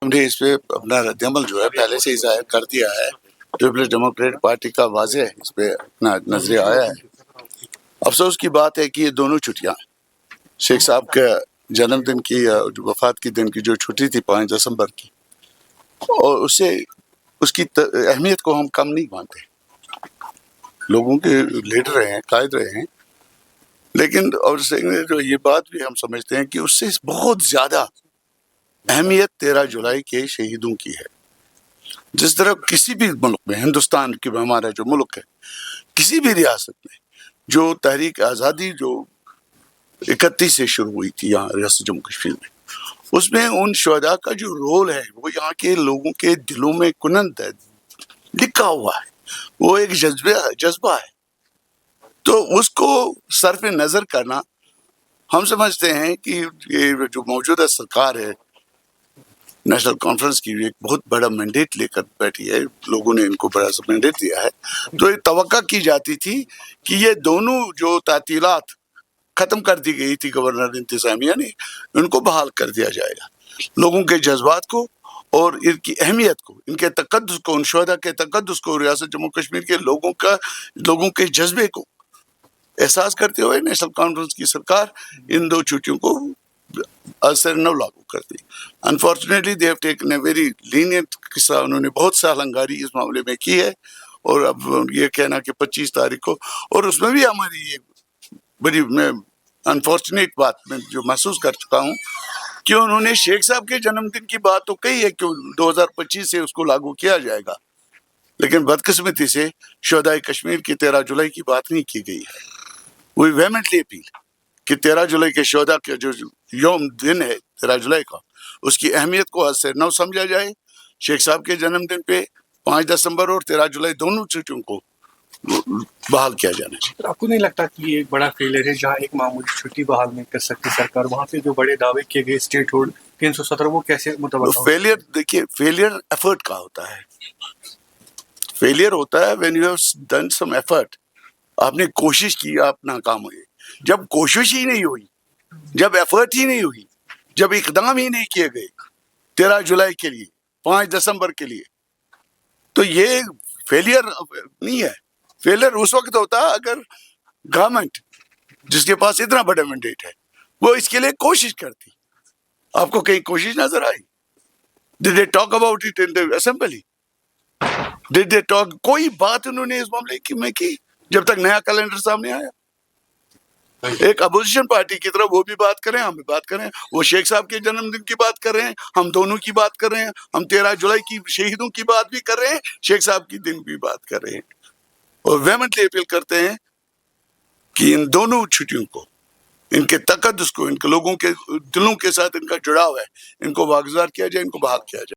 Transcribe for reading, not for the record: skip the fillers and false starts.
ہم نے اس پہ اپنا رد عمل جو ہے پہلے سے ہی ظاہر کر دیا ہے. پیپلز ڈیموکریٹ پارٹی کا واضح اس پہ اپنا نظریہ آیا ہے. افسوس کی بات ہے کہ یہ دونوں چھٹیاں شیخ صاحب کے جنم دن کی وفات کے دن کی جو چھٹی تھی 5 دسمبر کی، اور اس کی اہمیت کو ہم کم نہیں مانتے. لوگوں کے لیڈر رہے ہیں، قائد رہے ہیں، لیکن اور جو یہ بات بھی ہم سمجھتے ہیں کہ اس سے بہت زیادہ اہمیت 13 جولائی کے شہیدوں کی ہے. جس طرح کسی بھی ملک میں، ہندوستان کی ہمارا جو ملک ہے، کسی بھی ریاست میں جو تحریک آزادی جو 31 سے شروع ہوئی تھی یہاں ریاست جموں کشمیر میں، اس میں ان شہداء کا جو رول ہے وہ یہاں کے لوگوں کے دلوں میں کنند ہے، لکھا ہوا ہے، وہ ایک جذبہ ہے. تو اس کو صرف نظر کرنا، ہم سمجھتے ہیں کہ یہ جو موجودہ سرکار ہے نیشنل کانفرنس کی ایک بہت بڑا مینڈیٹ لے کر بیٹھی ہے، لوگوں نے ان کو بڑا سا مینڈیٹ دیا ہے، تو یہ توقع کی جاتی تھی کہ یہ دونوں جو تعطیلات ختم کر دی گئی تھی گورنر انتظامیہ نے، ان کو بحال کر دیا جائے گا. لوگوں کے جذبات کو اور ان کی اہمیت کو، ان کے تقدس کو، ان شہداء کے تقدس کو، ریاست جموں کشمیر کے لوگوں کے جذبے کو احساس کرتے ہوئے نیشنل کانفرنس کی سرکار ان دو چھٹیوں کو اثر نو لاگو کر دی. Unfortunately they have taken a very lenient قصہ، انہوں نے بہت سالنگاری اس معاملے میں کی ہے، اور اب یہ کہنا کہ 25 تاریخ کو، اور اس میں بھی ہماری یہ بڑی میں انفارچونیٹ بات میں جو محسوس کر چکا ہوں کہ انہوں نے شیخ صاحب کے جنم دن کی بات تو کہی ہے کہ 2025 سے اس کو لاگو کیا جائے گا، لیکن بدقسمتی سے شہدائے کشمیر کی 13 جولائی کی بات نہیں کی گئی ہے. وی ویمنٹلی اپیل کہ 13 جولائی کے شہداء کا جو یوم دن ہے 13 جولائی کا، اس کی اہمیت کو از سے نو سمجھا جائے. شیخ صاحب کے جنم دن پہ 5 دسمبر اور 13 جولائی دونوں چھٹیوں کو بحال کیا جانا چاہیے. آپ کو نہیں لگتا کہ یہ ایک بڑا فیلئر ہے جہاں ایک معمولی چھٹی بحال نہیں کر سکتی سرکار، وہاں پہ جو بڑے دعوے کیے گئے اسٹیٹ ہوڈ 317 وہ کیسے متوقع؟ فیلئر دیکھیے، فیلئر ایفرٹ کا ہوتا ہے. فیلئر ہوتا ہے when you have done some effort، آپ نے کوشش کی، آپ ناکام ہوئے. جب کوشش ہی نہیں ہوئی، جب ایفرٹ ہی نہیں ہوئی، جب اقدام ہی نہیں کیے گئے 13 جولائی کے لیے، 5 دسمبر کے لیے، تو یہ فیلئر نہیں ہے. فیلئر اس وقت ہوتا ہے اگر گورنمنٹ جس کے پاس اتنا بڑا مینڈیٹ ہے وہ اس کے لیے کوشش کرتی. آپ کو کہیں کوشش نظر آئی؟ Did they talk about it in the assembly? Did they talk؟ کوئی بات انہوں نے اس معاملے میں کی جب تک نیا کیلنڈر سامنے آیا. ایک اپوزیشن پارٹی کی طرف وہ بھی بات کریں، ہم بھی بات کریں. وہ شیخ صاحب کے جنم دن کی بات کر رہے ہیں، ہم دونوں کی بات کر رہے ہیں، ہم 13 جولائی کی شہیدوں کی بات بھی کر رہے ہیں، شیخ صاحب کی دن بھی بات کر رہے ہیں، اور ویمنٹلی اپیل کرتے ہیں کہ ان دونوں چھٹیوں کو، ان کے تقدس کو، ان کے لوگوں کے دلوں کے ساتھ ان کا جڑاؤ ہے، ان کو واگزار کیا جائے، ان کو بحال کیا جائے.